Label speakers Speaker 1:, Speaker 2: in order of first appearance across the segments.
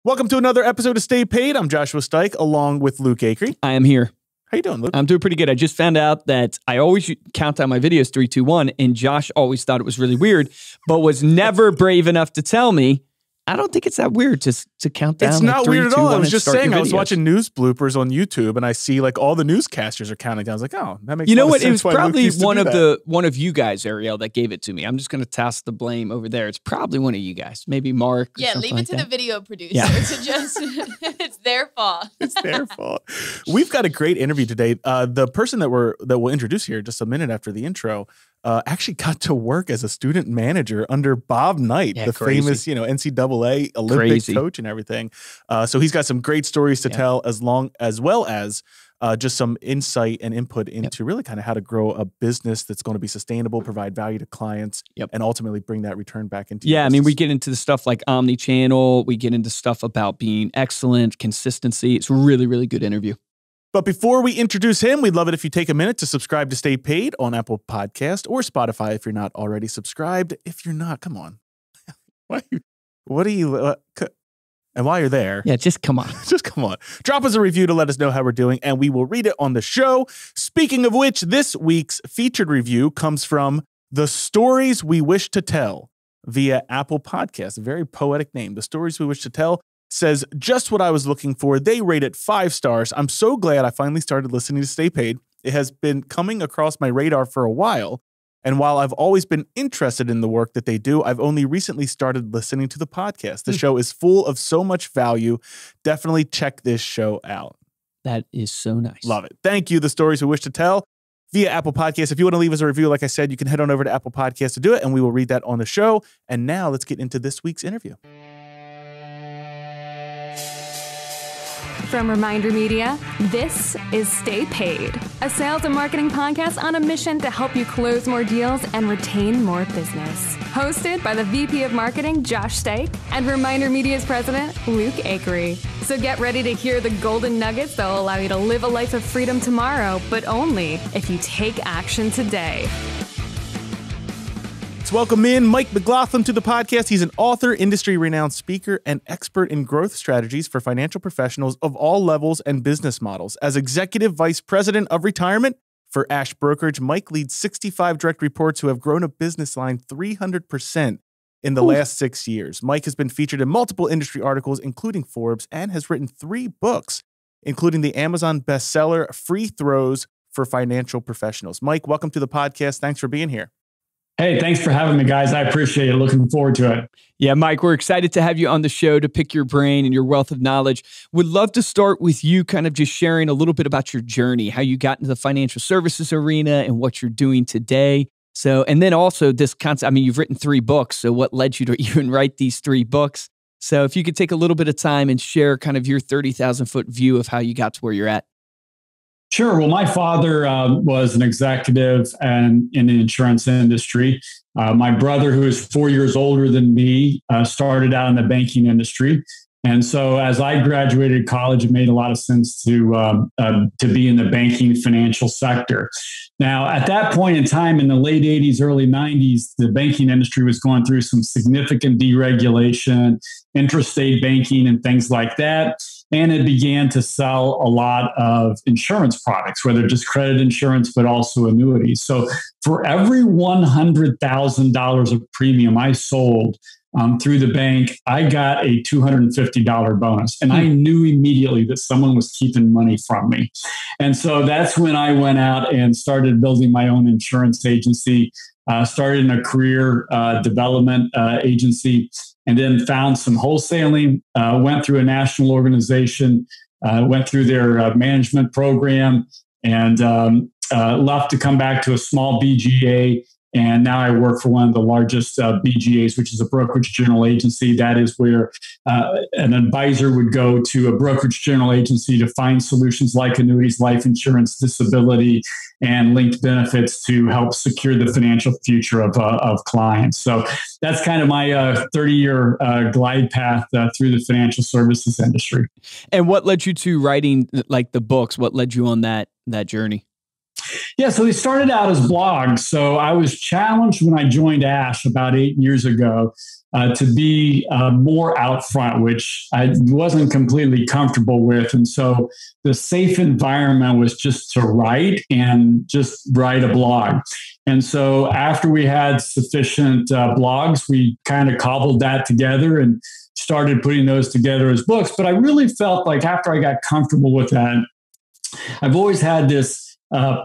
Speaker 1: Welcome to another episode of Stay Paid. I'm Joshua Stike, along with Luke Acree.
Speaker 2: I am here.
Speaker 1: How you doing, Luke?
Speaker 2: I'm doing pretty good. I just found out that I always count down my videos 3, 2, 1, and Josh always thought it was really weird, but was never brave enough to tell me. I don't think it's that weird to count down.
Speaker 1: It's not
Speaker 2: 3,
Speaker 1: weird at
Speaker 2: 2,
Speaker 1: all.
Speaker 2: 1
Speaker 1: I was just saying, I was
Speaker 2: videos.
Speaker 1: watching news bloopers on YouTube, and I see like all the newscasters are counting down. I was like, oh, that makes.
Speaker 2: You know
Speaker 1: what?
Speaker 2: It was probably one of you guys, Ariel, that gave it to me. I'm just going to toss the blame over there. It's probably one of you guys, maybe Mark.
Speaker 3: Yeah, leave it to the video producer to just. It's their fault.
Speaker 1: It's their fault. We've got a great interview today. The person that we'll introduce here just a minute after the intro. Actually got to work as a student manager under Bob Knight, the famous, NCAA Olympic coach and everything. So he's got some great stories to tell, as well as just some insight and input into really kind of how to grow a business that's going to be sustainable, provide value to clients, and ultimately bring that return back into your business.
Speaker 2: We get into the stuff like omni-channel. We get into stuff about being excellent, consistency. It's a really, really good interview.
Speaker 1: But before we introduce him, we'd love it if you take a minute to subscribe to Stay Paid on Apple Podcast or Spotify if you're not already subscribed. If you're not, come on. And while you're there...
Speaker 2: Yeah, just come on.
Speaker 1: Just come on. Drop us a review to let us know how we're doing, and we will read it on the show. Speaking of which, this week's featured review comes from The Stories We Wish to Tell via Apple Podcast. A very poetic name. The Stories We Wish to Tell says, just what I was looking for. They rate it 5 stars. I'm so glad I finally started listening to Stay Paid. It has been coming across my radar for a while. And while I've always been interested in the work that they do, I've only recently started listening to the podcast. The show is full of so much value. Definitely check this show out.
Speaker 2: That is so nice.
Speaker 1: Love it. Thank you. The Stories We Wish to Tell via Apple Podcasts. If you want to leave us a review, like I said, you can head on over to Apple Podcasts to do it, and we will read that on the show. And now let's get into this week's interview.
Speaker 4: From ReminderMedia, this is Stay Paid, a sales and marketing podcast on a mission to help you close more deals and retain more business. Hosted by the VP of Marketing, Josh Stike, and ReminderMedia's president, Luke Acree. So get ready to hear the golden nuggets that will allow you to live a life of freedom tomorrow, but only if you take action today.
Speaker 1: Let's welcome in Mike McGlothlin to the podcast. He's an author, industry-renowned speaker, and expert in growth strategies for financial professionals of all levels and business models. As Executive Vice President of Retirement for Ash Brokerage, Mike leads 65 direct reports who have grown a business line 300% in the last 6 years. Mike has been featured in multiple industry articles, including Forbes, and has written 3 books, including the Amazon bestseller, Free Throws for Financial Professionals. Mike, welcome to the podcast. Thanks for being here.
Speaker 5: Hey, thanks for having me, guys. I appreciate it. Looking forward to it.
Speaker 2: Yeah, Mike, we're excited to have you on the show to pick your brain and your wealth of knowledge. Would love to start with you kind of just sharing a little bit about your journey, how you got into the financial services arena and what you're doing today. So, and then also this concept, you've written 3 books. So what led you to even write these 3 books? So if you could take a little bit of time and share kind of your 30,000-foot view of how you got to where you're at.
Speaker 5: Sure. Well, my father was an executive and in the insurance industry. My brother, who is 4 years older than me, started out in the banking industry. And so as I graduated college, it made a lot of sense to be in the banking financial sector. Now, at that point in time, in the late 80s, early 90s, the banking industry was going through some significant deregulation, intrastate banking and things like that. And it began to sell a lot of insurance products, whether just credit insurance, but also annuities. So for every $100,000 of premium I sold through the bank, I got a $250 bonus. And I knew immediately that someone was keeping money from me. And so that's when I went out and started building my own insurance agency, started in a career development agency, and then found some wholesaling, went through a national organization, went through their management program, and left to come back to a small BGA. And now I work for one of the largest BGAs, which is a brokerage general agency. That is where an advisor would go to a brokerage general agency to find solutions like annuities, life insurance, disability, and linked benefits to help secure the financial future of clients. So that's kind of my 30-year glide path through the financial services industry.
Speaker 2: And what led you to writing like the books? What led you on that journey?
Speaker 5: Yeah, so they started out as blogs. So I was challenged when I joined Ash about 8 years ago to be more out front, which I wasn't completely comfortable with. And so the safe environment was just to write and just write a blog. And so after we had sufficient blogs, we kind of cobbled that together and started putting those together as books. But I really felt like after I got comfortable with that, I've always had this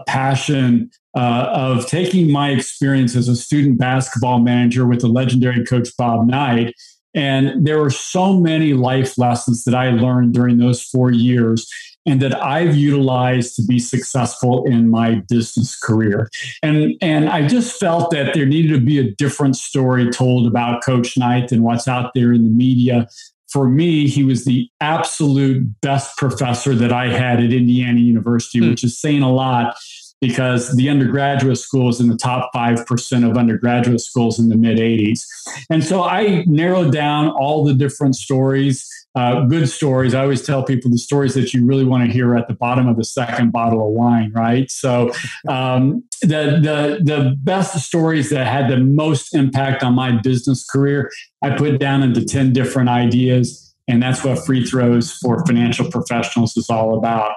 Speaker 5: passion of taking my experience as a student basketball manager with the legendary coach Bob Knight. And there were so many life lessons that I learned during those 4 years and that I've utilized to be successful in my business career. And I just felt that there needed to be a different story told about Coach Knight than what's out there in the media. For me, he was the absolute best professor that I had at Indiana University, which is saying a lot because the undergraduate school is in the top 5% of undergraduate schools in the mid 80s. And so I narrowed down all the different stories, good stories. I always tell people the stories that you really want to hear at the bottom of the second bottle of wine, right? So the best stories that had the most impact on my business career, I put down into 10 different ideas. And that's what Free Throws for Financial Professionals is all about.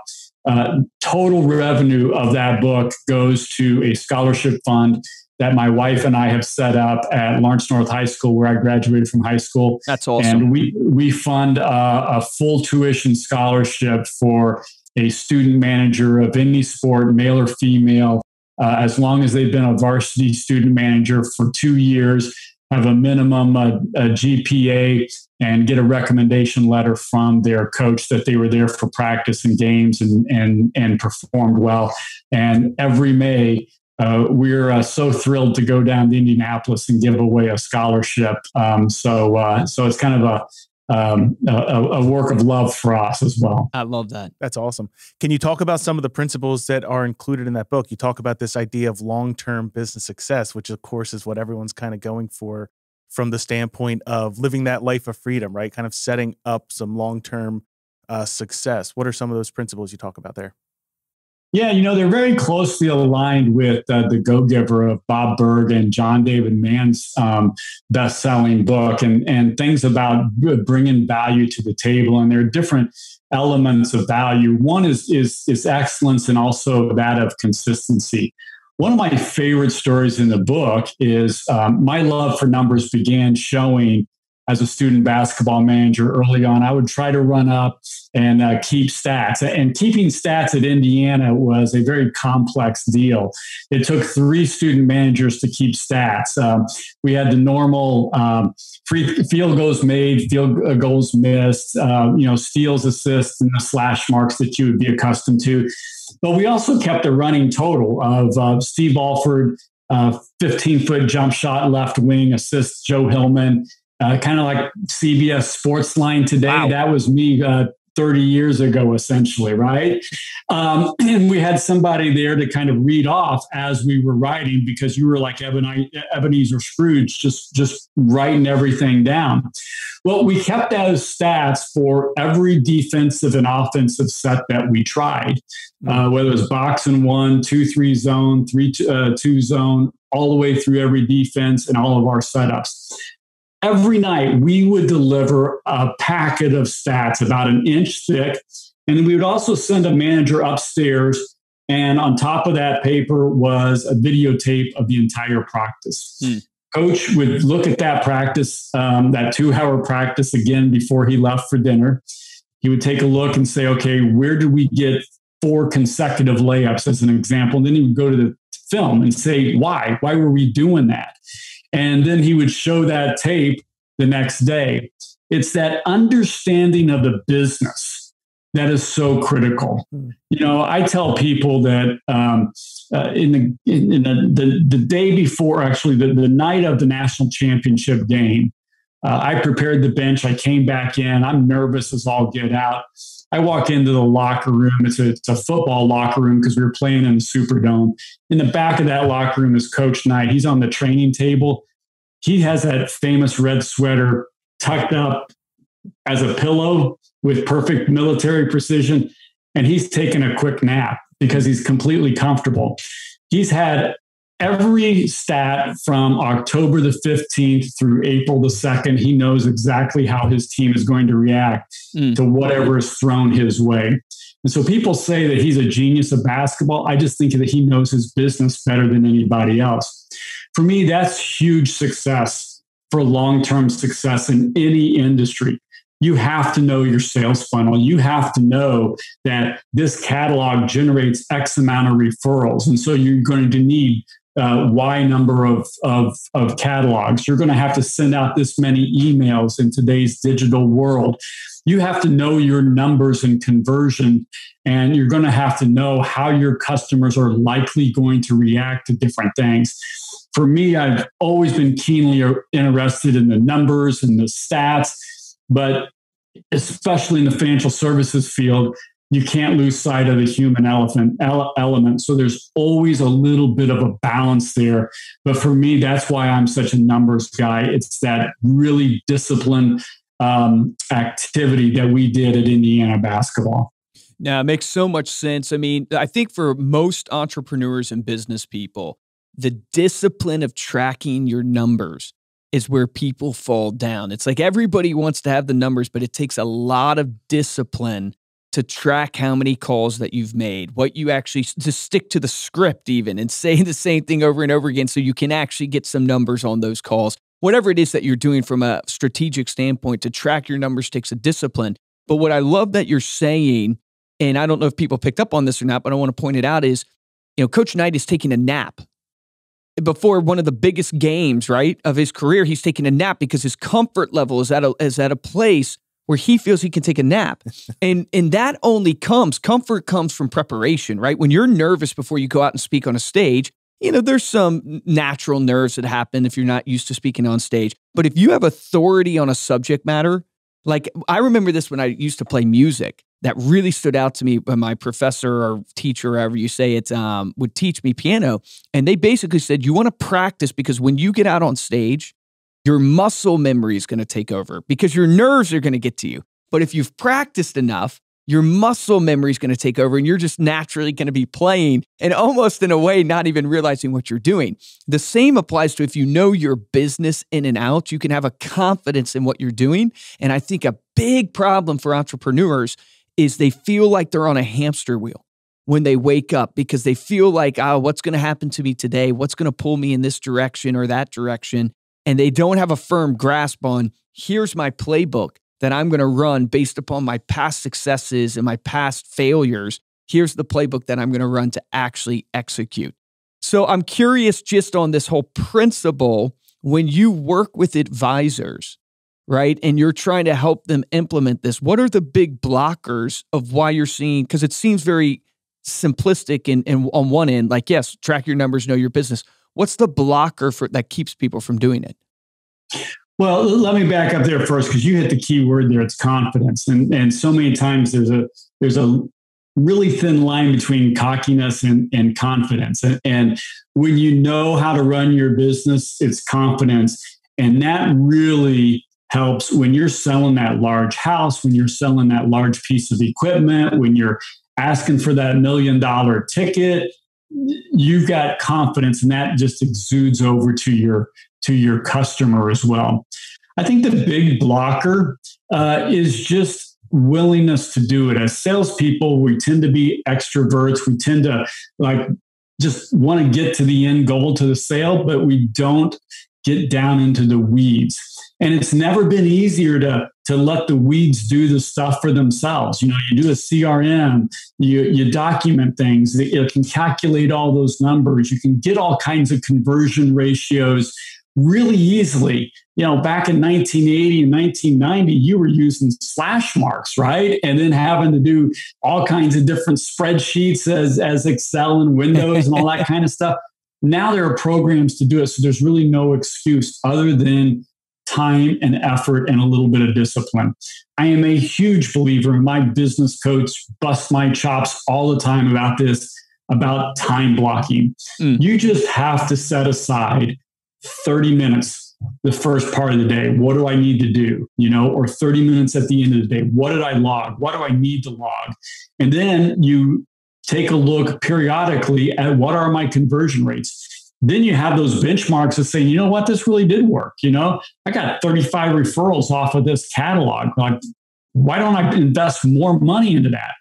Speaker 5: Total revenue of that book goes to a scholarship fund that my wife and I have set up at Lawrence North High School, where I graduated from high school.
Speaker 2: That's awesome.
Speaker 5: And we fund a full tuition scholarship for a student manager of any sport, male or female, as long as they've been a varsity student manager for 2 years, have a minimum a GPA, and get a recommendation letter from their coach that they were there for practice and games and performed well. And every May, we're so thrilled to go down to Indianapolis and give away a scholarship. So it's kind of a work of love for us as well.
Speaker 2: I love that.
Speaker 1: That's awesome. Can you talk about some of the principles that are included in that book? You talk about this idea of long-term business success, which of course is what everyone's kind of going for from the standpoint of living that life of freedom, right? Kind of setting up some long-term success. What are some of those principles you talk about there?
Speaker 5: Yeah, they're very closely aligned with The Go-Giver of Bob Berg and John David Mann's best-selling book, and things about bringing value to the table. And there are different elements of value. One is excellence, and also that of consistency. One of my favorite stories in the book is my love for numbers began showing as a student basketball manager early on. I would try to run up and keep stats. And keeping stats at Indiana was a very complex deal. It took 3 student managers to keep stats. We had the normal free field goals made, field goals missed, steals, assists, and the slash marks that you would be accustomed to. But we also kept a running total of Steve Alford, 15-foot jump shot left wing, assist Joe Hillman, kind of like CBS Sportsline today. Wow. That was me 30 years ago, essentially, right? And we had somebody there to kind of read off as we were writing, because you were like Ebenezer Scrooge, just writing everything down. Well, we kept those stats for every defensive and offensive set that we tried, whether it was box and 1, 2-3 zone, 3-2 zone, all the way through every defense and all of our setups. Every night, we would deliver a packet of stats about an inch thick. And then we would also send a manager upstairs. And on top of that paper was a videotape of the entire practice. Coach would look at that practice, that 2-hour practice again before he left for dinner. He would take a look and say, okay, where did we get 4 consecutive layups as an example? And then he would go to the film and say, why? Why were we doing that? And then he would show that tape the next day. It's that understanding of the business that is so critical. I tell people that in the day before, actually the night of the national championship game, I prepared the bench. I came back in. I'm nervous as all get out. I walk into the locker room. It's a football locker room because we were playing in the Superdome. In the back of that locker room is Coach Knight. He's on the training table. He has that famous red sweater tucked up as a pillow with perfect military precision, and he's taking a quick nap. because he's completely comfortable. He's had every stat from October the 15th through April the 2nd. He knows exactly how his team is going to react to whatever is thrown his way. And so people say that he's a genius of basketball. I just think that he knows his business better than anybody else. For me, that's huge success for long-term success in any industry. You have to know your sales funnel. You have to know that this catalog generates X amount of referrals. And so you're going to need Y number of catalogs. You're going to have to send out this many emails in today's digital world. You have to know your numbers and conversion, and you're going to have to know how your customers are likely going to react to different things. For me, I've always been keenly interested in the numbers and the stats, but especially in the financial services field, you can't lose sight of the human element. So there's always a little bit of a balance there. But for me, that's why I'm such a numbers guy. It's that really disciplined activity that we did at Indiana basketball.
Speaker 2: Now, it makes so much sense. I mean, I think for most entrepreneurs and business people, the discipline of tracking your numbers is where people fall down. It's like everybody wants to have the numbers, but it takes a lot of discipline to track how many calls that you've made, what you actually, to stick to the script even and say the same thing over and over again so you can actually get some numbers on those calls. Whatever it is that you're doing from a strategic standpoint, to track your numbers takes a discipline. But what I love that you're saying, and I don't know if people picked up on this or not, but I want to point it out is, Coach Knight is taking a nap. Before one of the biggest games, right, of his career, he's taking a nap because his comfort level is at a place where he feels he can take a nap. And that only comfort comes from preparation, right? When you're nervous before you go out and speak on a stage, there's some natural nerves that happen if you're not used to speaking on stage. But if you have authority on a subject matter, like I remember this when I used to play music, that really stood out to me when my professor or teacher, however you say it, would teach me piano. And they basically said, you want to practice because when you get out on stage, your muscle memory is going to take over because your nerves are going to get to you. But if you've practiced enough, your muscle memory is going to take over and you're just naturally going to be playing and almost in a way not even realizing what you're doing. The same applies to if you know your business in and out, you can have a confidence in what you're doing. And I think a big problem for entrepreneurs is they feel like they're on a hamster wheel when they wake up because they feel like, what's going to happen to me today? What's going to pull me in this direction or that direction? And they don't have a firm grasp on, here's my playbook that I'm going to run based upon my past successes and my past failures. Here's the playbook that I'm going to run to actually execute. So I'm curious just on this whole principle, when you work with advisors, right, and you're trying to help them implement this, what are the big blockers of why you're seeing, because it seems very simplistic and on one end, like, yes, track your numbers, know your business. What's the blocker that keeps people from doing it?
Speaker 5: Well, let me back up there first because you hit the key word there. It's confidence, and so many times there's a really thin line between cockiness and confidence. And when you know how to run your business, it's confidence, and that really helps when you're selling that large house, when you're selling that large piece of equipment, when you're asking for that $1 million ticket. You've got confidence, and that just exudes over to your customer as well. I think the big blocker is just willingness to do it. As salespeople, we tend to be extroverts. We tend to just want to get to the end goal, to the sale, but we don't get down into the weeds. And it's never been easier to let the weeds do the stuff for themselves. You do a CRM, you document things, it can calculate all those numbers. You can get all kinds of conversion ratios really easily. Back in 1980 and 1990, you were using slash marks, right? And then having to do all kinds of different spreadsheets as Excel and Windows and all that kind of stuff. Now there are programs to do it. So there's really no excuse other than time and effort and a little bit of discipline. I am a huge believer, and my business coach busts my chops all the time about this, about time blocking. You just have to set aside 30 minutes the first part of the day. What do I need to do? Or 30 minutes at the end of the day. What did I log? What do I need to log? And then you take a look periodically at what are my conversion rates. Then you have those benchmarks of saying, you know what, this really did work. I got 35 referrals off of this catalog. Like, why don't I invest more money into that?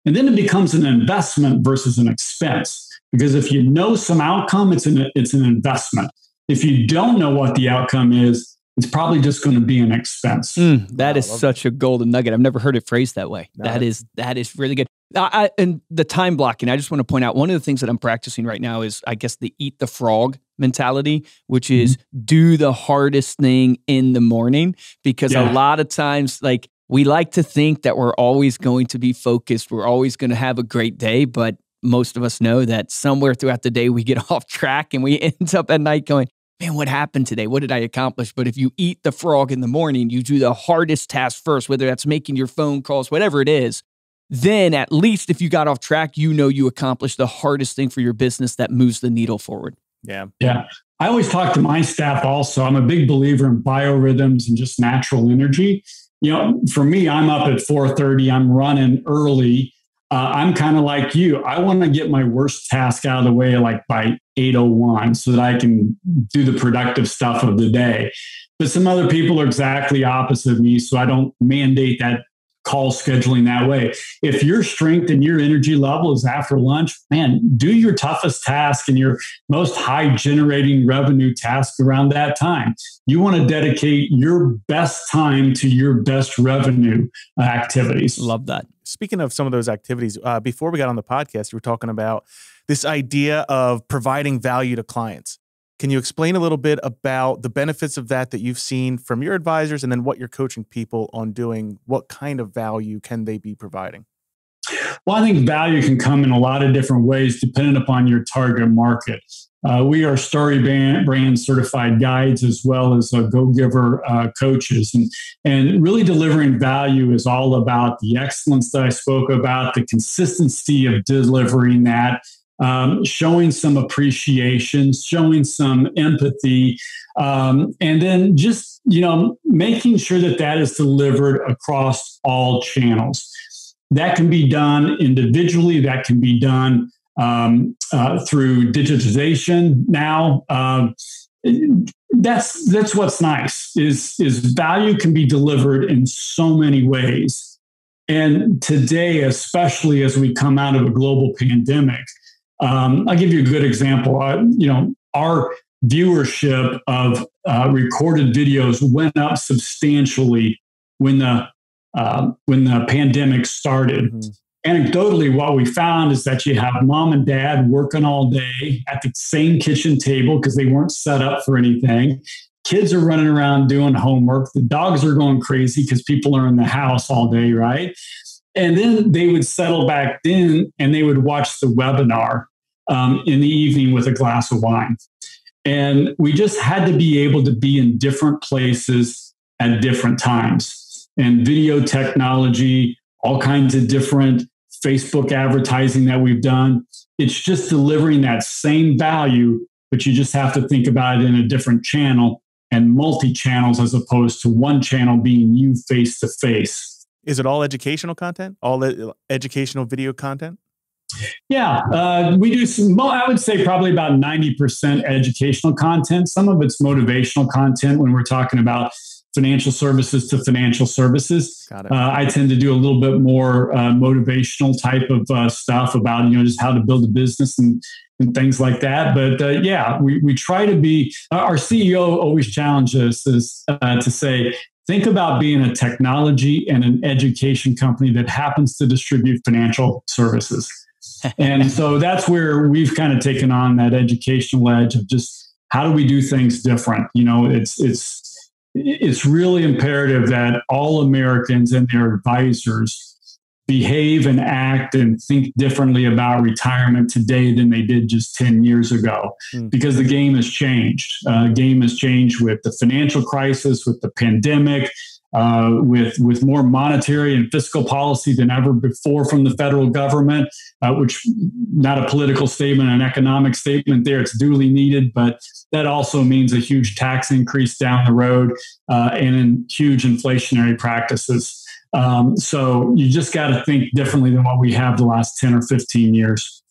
Speaker 5: And then it becomes an investment versus an expense. Because if you know some outcome, it's an investment. If you don't know what the outcome is, it's probably just going to be an expense.
Speaker 2: That is such a golden nugget. I've never heard it phrased that way. That is really good. And the time blocking, I just want to point out, one of the things that I'm practicing right now is, I guess, the eat the frog mentality, which is do the hardest thing in the morning. Because a lot of times, like, we like to think that we're always going to be focused. We're always going to have a great day. But most of us know that somewhere throughout the day, we get off track and we end up at night going, man, what happened today? What did I accomplish? But if you eat the frog in the morning, you do the hardest task first, whether that's making your phone calls, whatever it is, then at least if you got off track, you accomplished the hardest thing for your business that moves the needle forward.
Speaker 1: Yeah.
Speaker 5: I always talk to my staff also. I'm a big believer in biorhythms and just natural energy. For me, I'm up at 4:30. I'm running early. I'm kind of like you. I want to get my worst task out of the way like by 8:01 so that I can do the productive stuff of the day. But some other people are exactly opposite of me, so I don't mandate that call scheduling that way. If your strength and your energy level is after lunch, man, do your toughest task and your most high generating revenue task around that time. You want to dedicate your best time to your best revenue activities.
Speaker 2: Love that.
Speaker 1: Speaking of some of those activities, before we got on the podcast, you were talking about this idea of providing value to clients. Can you explain a little bit about the benefits of that you've seen from your advisors, and then what you're coaching people on doing? What kind of value can they be providing?
Speaker 5: Well, I think value can come in a lot of different ways depending upon your target market. We are Story Brand certified guides as well as go-giver coaches. And really delivering value is all about the excellence that I spoke about, the consistency of delivering that, showing some appreciation, showing some empathy, and then just, making sure that is delivered across all channels. That can be done individually. That can be done through digitization now. That's what's nice is value can be delivered in so many ways. And today, especially as we come out of a global pandemic, I'll give you a good example. Our viewership of recorded videos went up substantially when the pandemic started. Mm-hmm. Anecdotally, what we found is that you have mom and dad working all day at the same kitchen table because they weren't set up for anything. Kids are running around doing homework. The dogs are going crazy because people are in the house all day, right? And then they would settle back in and they would watch the webinar in the evening with a glass of wine. And we just had to be able to be in different places at different times. And video technology, all kinds of different Facebook advertising that we've done. It's just delivering that same value, but you just have to think about it in a different channel and multi-channels as opposed to one channel being you face to face.
Speaker 1: Is it all educational content? All educational video content?
Speaker 5: Yeah, we do some, I would say probably about 90% educational content. Some of it's motivational content when we're talking about financial services to financial services.
Speaker 1: Got it.
Speaker 5: I tend to do a little bit more motivational type of stuff about, just how to build a business and things like that. But yeah, we try to be, our CEO always challenges us to say, think about being a technology and an education company that happens to distribute financial services. And so that's where we've kind of taken on that educational edge of just how do we do things different? It's really imperative that all Americans and their advisors behave and act and think differently about retirement today than they did just 10 years ago, because the game has changed. Game has changed with the financial crisis, with the pandemic, with more monetary and fiscal policy than ever before from the federal government, which not a political statement, an economic statement there. It's duly needed, but that also means a huge tax increase down the road and in huge inflationary practices. So you just got to think differently than what we have the last 10 or 15 years.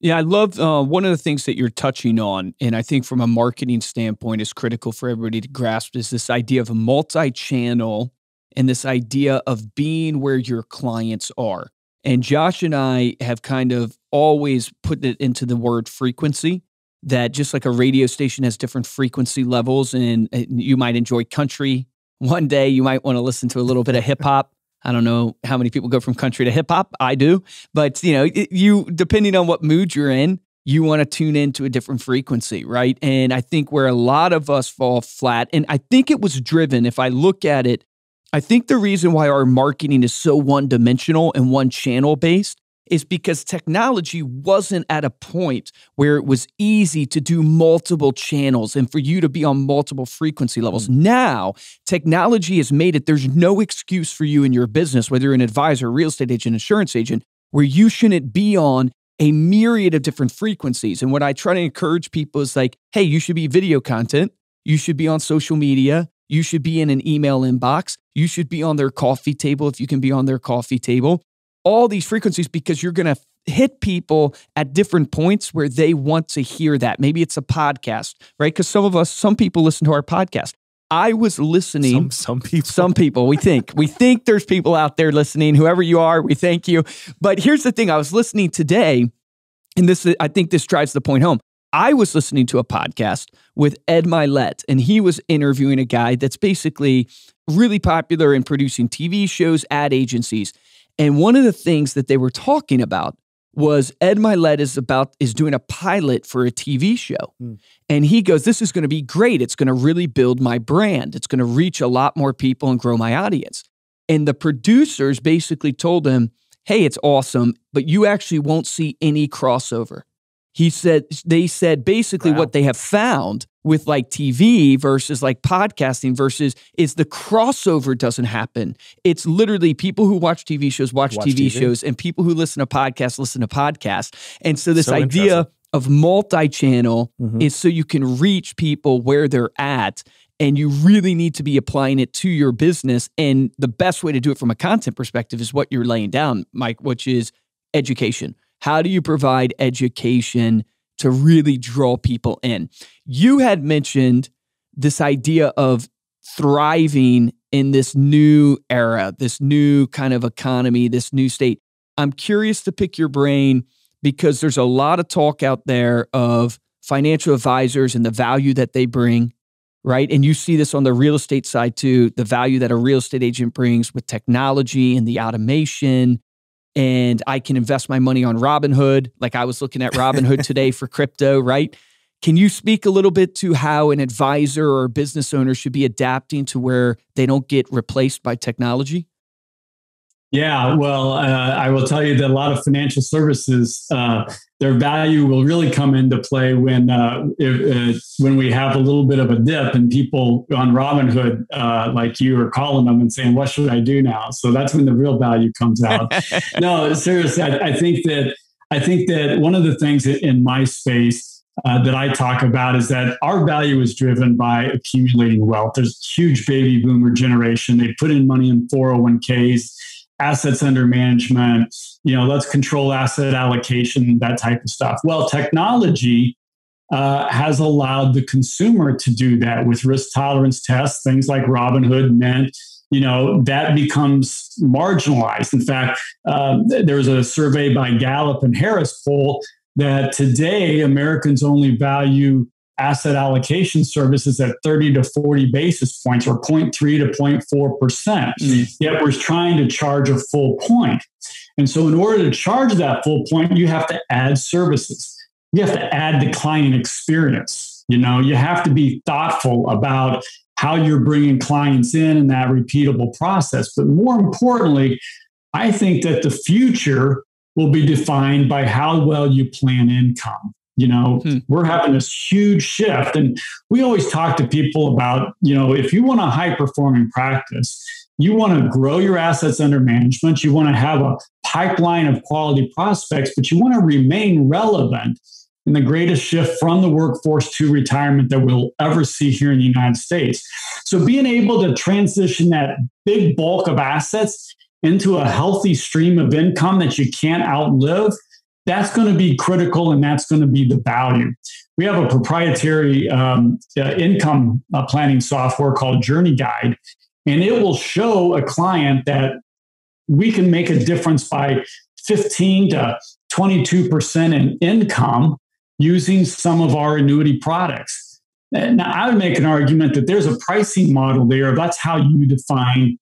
Speaker 2: Yeah, I love one of the things that you're touching on, and I think from a marketing standpoint is critical for everybody to grasp, is this idea of a multi-channel and this idea of being where your clients are. And Josh and I have kind of always put it into the word frequency, that just like a radio station has different frequency levels, and you might enjoy country one day, you might want to listen to a little bit of hip hop. I don't know how many people go from country to hip hop. I do. But, you depending on what mood you're in, you want to tune into a different frequency, right? And I think where a lot of us fall flat, and I think it was driven, if I look at it, I think the reason why our marketing is so one-dimensional and one-channel based is because technology wasn't at a point where it was easy to do multiple channels and for you to be on multiple frequency levels. Now, technology has made it, there's no excuse for you in your business, whether you're an advisor, real estate agent, insurance agent, where you shouldn't be on a myriad of different frequencies. And what I try to encourage people is like, hey, you should be video content. You should be on social media. You should be in an email inbox. You should be on their coffee table if you can be on their coffee table. All these frequencies, because you're going to hit people at different points where they want to hear that. Maybe it's a podcast, right? Because some people listen to our podcast. I was listening. Some people, we think there's people out there listening. Whoever you are, we thank you. But here's the thing. I was listening today, and I think this drives the point home. I was listening to a podcast with Ed Milet, and he was interviewing a guy that's basically really popular in producing TV shows, ad agencies. And one of the things that they were talking about was Ed Milet is doing a pilot for a TV show. And he goes, this is going to be great. It's going to really build my brand. It's going to reach a lot more people and grow my audience. And the producers basically told him, hey, it's awesome, but you actually won't see any crossover. They said basically what they have found with like TV versus like podcasting is the crossover doesn't happen. It's literally people who watch TV shows watch TV shows, and people who listen to podcasts. And so this idea of multi-channel is so you can reach people where they're at, and you really need to be applying it to your business. And the best way to do it from a content perspective is what you're laying down, Mike, which is education. How do you provide education to really draw people in? You had mentioned this idea of thriving in this new era, this new kind of economy, this new state. I'm curious to pick your brain because there's a lot of talk out there of financial advisors and the value that they bring, right? And you see this on the real estate side too, the value that a real estate agent brings with technology and the automation. And I can invest my money on Robinhood. Like I was looking at Robinhood today for crypto, right? Can you speak a little bit to how an advisor or a business owner should be adapting to where they don't get replaced by technology?
Speaker 5: Yeah, well, I will tell you that a lot of financial services, their value will really come into play when we have a little bit of a dip and people on Robinhood, like you, are calling them and saying, "What should I do now?" So that's when the real value comes out. No, seriously, I think that one of the things in my space that I talk about is that our value is driven by accumulating wealth. There's a huge baby boomer generation. They put in money in 401ks. Assets under management, let's control asset allocation, that type of stuff. Well, technology has allowed the consumer to do that with risk tolerance tests, things like Robinhood, Mint, that becomes marginalized. In fact, there was a survey by Gallup and Harris poll that today Americans only value asset allocation services at 30 to 40 basis points, or 0.3 to 0.4%. Yet we're trying to charge a full point. And so in order to charge that full point, you have to add services. You have to add the client experience. You have to be thoughtful about how you're bringing clients in that repeatable process. But more importantly, I think that the future will be defined by how well you plan income. We're having this huge shift. And we always talk to people about, if you want a high performing practice, you want to grow your assets under management, you want to have a pipeline of quality prospects, but you want to remain relevant and the greatest shift from the workforce to retirement that we'll ever see here in the United States. So being able to transition that big bulk of assets into a healthy stream of income that you can't outlive, that's going to be critical, and that's going to be the value. We have a proprietary income planning software called Journey Guide, and it will show a client that we can make a difference by 15 to 22% in income using some of our annuity products. Now, I would make an argument that there's a pricing model there. That's how you define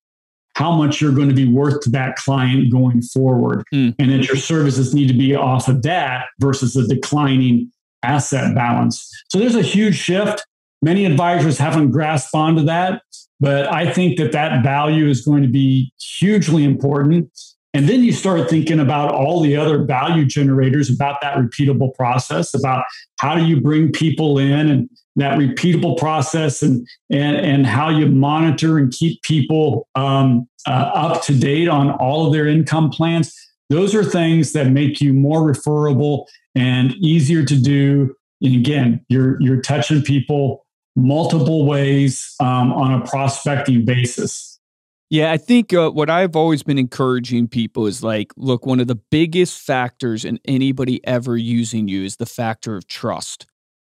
Speaker 5: how much you're going to be worth to that client going forward. And that your services need to be off of that versus a declining asset balance. So there's a huge shift. Many advisors haven't grasped onto that, but I think that value is going to be hugely important. And then you start thinking about all the other value generators, about that repeatable process, about how do you bring people in, and that repeatable process, and how you monitor and keep people up to date on all of their income plans. Those are things that make you more referable and easier to do. And again, you're touching people multiple ways on a prospecting basis.
Speaker 2: Yeah, I think what I've always been encouraging people is like, look, one of the biggest factors in anybody ever using you is the factor of trust.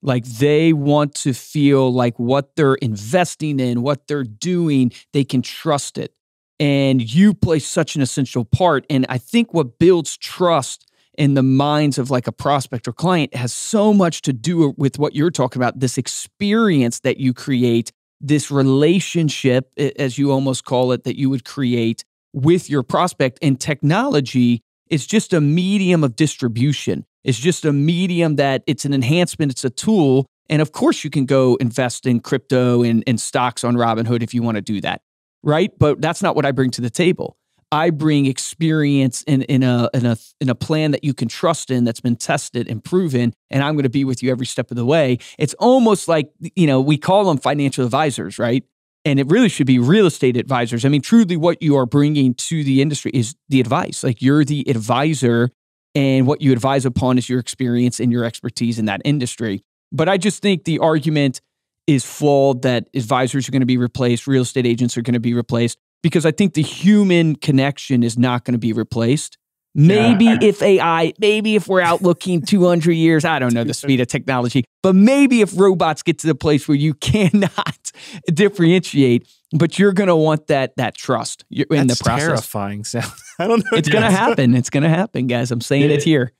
Speaker 2: Like, they want to feel like what they're investing in, what they're doing, they can trust it. And you play such an essential part. And I think what builds trust in the minds of like a prospect or client has so much to do with what you're talking about, this experience that you create, this relationship, as you almost call it, that you would create with your prospect. And technology is just a medium of distribution. It's just a medium that it's an enhancement. It's a tool. And of course, you can go invest in crypto and stocks on Robinhood if you want to do that, right? But that's not what I bring to the table. I bring experience in a plan that you can trust in, that's been tested and proven, and I'm going to be with you every step of the way. It's almost like, we call them financial advisors, right? And it really should be real estate advisors. I mean, truly what you are bringing to the industry is the advice. Like, you're the advisor, and what you advise upon is your experience and your expertise in that industry. But I just think the argument is flawed that advisors are going to be replaced, real estate agents are going to be replaced, because I think the human connection is not going to be replaced. Maybe if we're out looking 200 years, I don't know the speed of technology, but maybe if robots get to the place where you cannot differentiate, but you're going to want that trust in the process.
Speaker 1: Terrifying sound. I don't know.
Speaker 2: It's going to happen. It's going to happen, guys. I'm saying it here.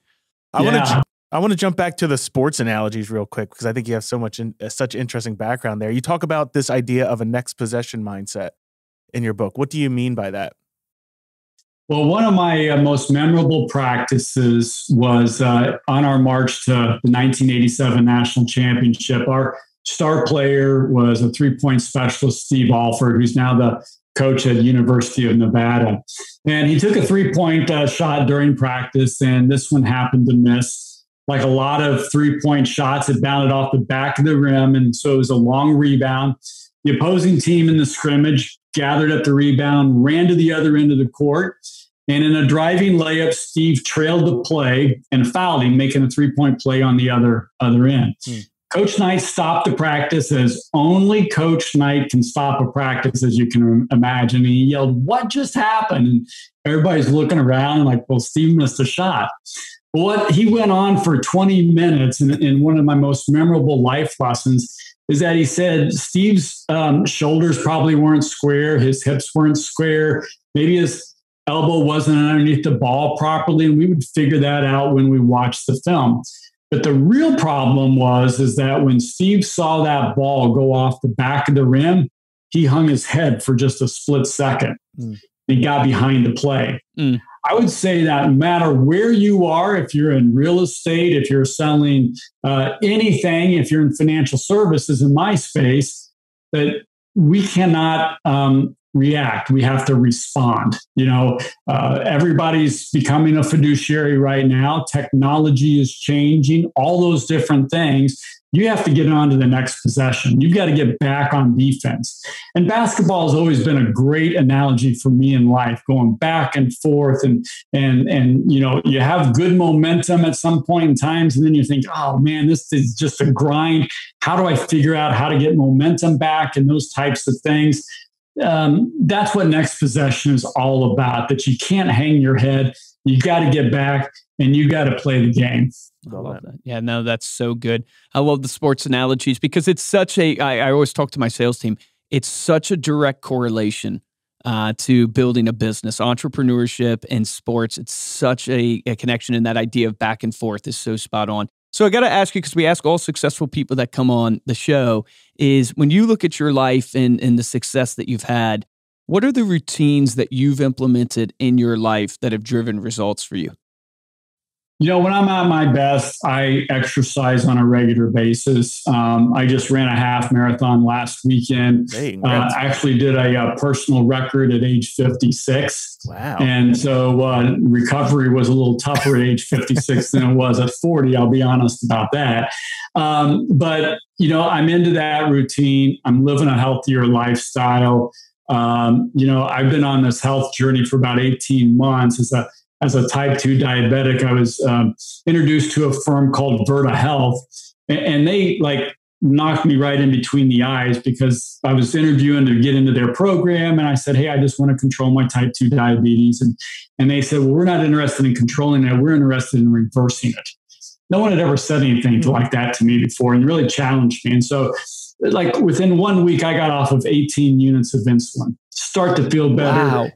Speaker 1: I want to jump back to the sports analogies real quick, because I think you have such interesting background there. You talk about this idea of a next possession mindset in your book. What do you mean by that?
Speaker 5: Well, one of my most memorable practices was on our march to the 1987 National Championship. Our star player was a three-point specialist, Steve Alford, who's now the coach at University of Nevada. And he took a three-point shot during practice, and this one happened to miss. Like a lot of three-point shots, it bounded off the back of the rim, and so it was a long rebound. The opposing team in the scrimmage gathered up the rebound, ran to the other end of the court, and in a driving layup, Steve trailed the play and fouled him, making a three-point play on the other end. Coach Knight stopped the practice, as only Coach Knight can stop a practice, as you can imagine. And he yelled, "What just happened?" And everybody's looking around and like, well, Steve missed a shot. What he went on for 20 minutes, and one of my most memorable life lessons is that he said Steve's shoulders probably weren't square, his hips weren't square, maybe his elbow wasn't underneath the ball properly, and we would figure that out when we watched the film. But the real problem is that when Steve saw that ball go off the back of the rim, he hung his head for just a split second. He got behind the play. I would say that no matter where you are, if you're in real estate, if you're selling anything, if you're in financial services in my space, that we cannot react. We have to respond. Everybody's becoming a fiduciary right now. Technology is changing, all those different things. you have to get on to the next possession. You've got to get back on defense. And basketball has always been a great analogy for me in life, going back and forth. And you have good momentum at some point in times. And then you think, oh man, this is just a grind. How do I figure out how to get momentum back and those types of things? That's what next possession is all about, that you can't hang your head. You got to get back and you got to play the game.
Speaker 2: I love that. Yeah, no, that's so good. I love the sports analogies because it's such I always talk to my sales team. It's such a direct correlation to building a business, entrepreneurship and sports. It's such a connection, and that idea of back and forth is so spot on. So I got to ask you, because we ask all successful people that come on the show, is when you look at your life and the success that you've had, what are the routines that you've implemented in your life that have driven results for you?
Speaker 5: When I'm at my best, I exercise on a regular basis. I just ran a half marathon last weekend.
Speaker 1: Hey,
Speaker 5: actually did a personal record at age 56.
Speaker 1: Wow.
Speaker 5: And so recovery was a little tougher at age 56 than it was at 40. I'll be honest about that. But I'm into that routine. I'm living a healthier lifestyle. I've been on this health journey for about 18 months as a type 2 diabetic. I was introduced to a firm called Virta Health, and they knocked me right in between the eyes because I was interviewing to get into their program. And I said, hey, I just want to control my type 2 diabetes. And they said, well, we're not interested in controlling it. We're interested in reversing it. No one had ever said anything like that to me before, and really challenged me. And so within 1 week, I got off of 18 units of insulin, start to feel better.
Speaker 2: Wow.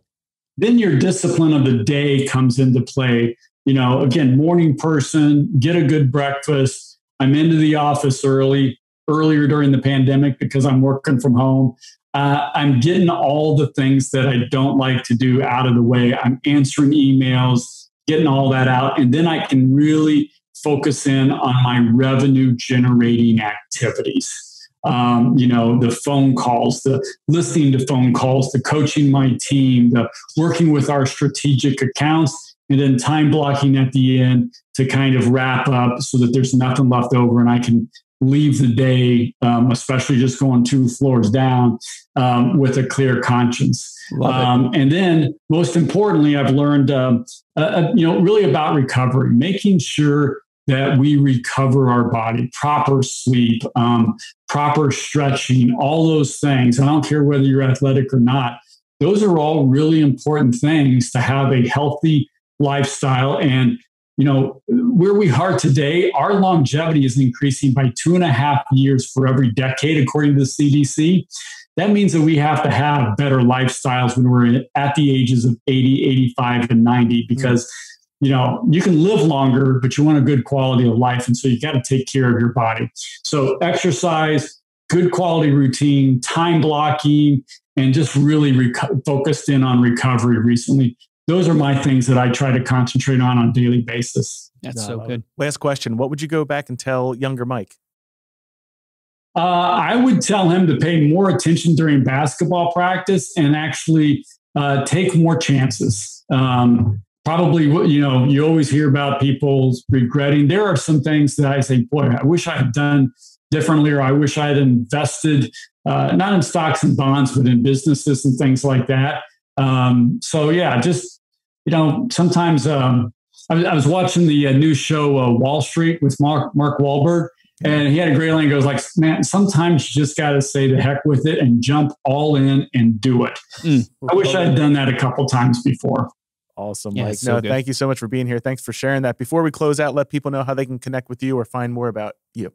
Speaker 5: Then your discipline of the day comes into play. Again, morning person, get a good breakfast. I'm into the office earlier during the pandemic because I'm working from home. I'm getting all the things that I don't like to do out of the way. I'm answering emails, getting all that out. And then I can really focus in on my revenue generating activities. The phone calls, the listening to phone calls, the coaching my team, the working with our strategic accounts, and then time blocking at the end to kind of wrap up so that there's nothing left over and I can leave the day, especially just going 2 floors down, with a clear conscience. And then most importantly, I've learned, really about recovery, making sure that we recover our body, proper sleep, proper stretching, all those things. I don't care whether you're athletic or not. Those are all really important things to have a healthy lifestyle. And, where we are today, our longevity is increasing by 2.5 years for every decade, according to the CDC. That means that we have to have better lifestyles when we're at the ages of 80, 85, and 90, because you can live longer, but you want a good quality of life. And so you got to take care of your body. So exercise, good quality routine, time blocking, and just really focused in on recovery recently. Those are my things that I try to concentrate on a daily basis.
Speaker 2: That's so good.
Speaker 1: Last question. What would you go back and tell younger Mike?
Speaker 5: I would tell him to pay more attention during basketball practice and actually take more chances. Probably, you always hear about people regretting. There are some things that I say, boy, I wish I had done differently, or I wish I had invested, not in stocks and bonds, but in businesses and things like that. Sometimes I was watching the new show Wall Street with Mark Wahlberg, and he had a great line. He goes man, sometimes you just got to say the heck with it and jump all in and do it. I wish I had done that a couple times before.
Speaker 1: Awesome,
Speaker 2: yeah,
Speaker 1: Mike.
Speaker 2: So
Speaker 1: no, thank you so much for being here. Thanks for sharing that. Before we close out, let people know how they can connect with you or find more about you.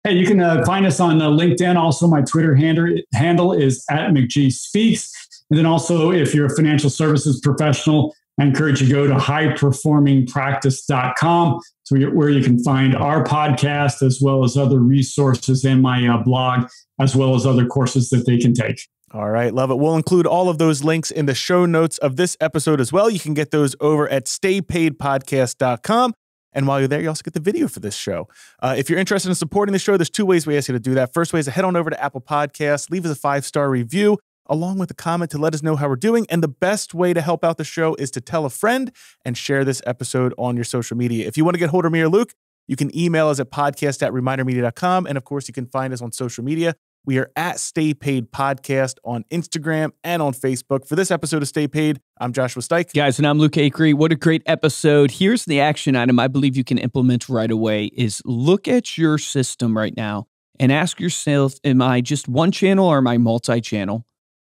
Speaker 5: Hey, you can find us on LinkedIn. Also, my Twitter handle is @McGSpeaks. And then also, if you're a financial services professional, I encourage you to go to highperformingpractice.com, where you can find our podcast as well as other resources and my blog, as well as other courses that they can take.
Speaker 1: All right. Love it. We'll include all of those links in the show notes of this episode as well. You can get those over at staypaidpodcast.com. And while you're there, you also get the video for this show. If you're interested in supporting the show, there's 2 ways we ask you to do that. First way is to head on over to Apple Podcasts, leave us a 5-star review, along with a comment to let us know how we're doing. And the best way to help out the show is to tell a friend and share this episode on your social media. If you want to get hold of me or Luke, You can email us at podcast@remindermedia.com. And of course, you can find us on social media. We are at Stay Paid Podcast on Instagram and on Facebook. For this episode of Stay Paid, I'm Joshua Stike.
Speaker 2: Guys, and I'm Luke Acree. What a great episode. Here's the action item I believe you can implement right away is look at your system right now and ask yourself, am I just one channel or am I multi-channel?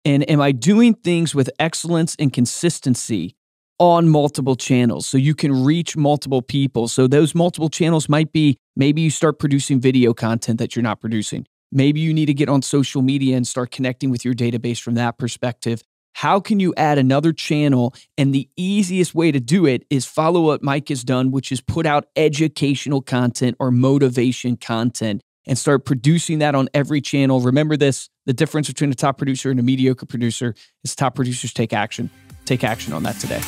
Speaker 2: And am I doing things with excellence and consistency on multiple channels so you can reach multiple people? So those multiple channels might be, maybe you start producing video content that you're not producing. Maybe you need to get on social media and start connecting with your database from that perspective. How can you add another channel? And the easiest way to do it is follow what Mike has done, which is put out educational content or motivation content and start producing that on every channel. Remember this, the difference between a top producer and a mediocre producer is top producers take action. Take action on that today.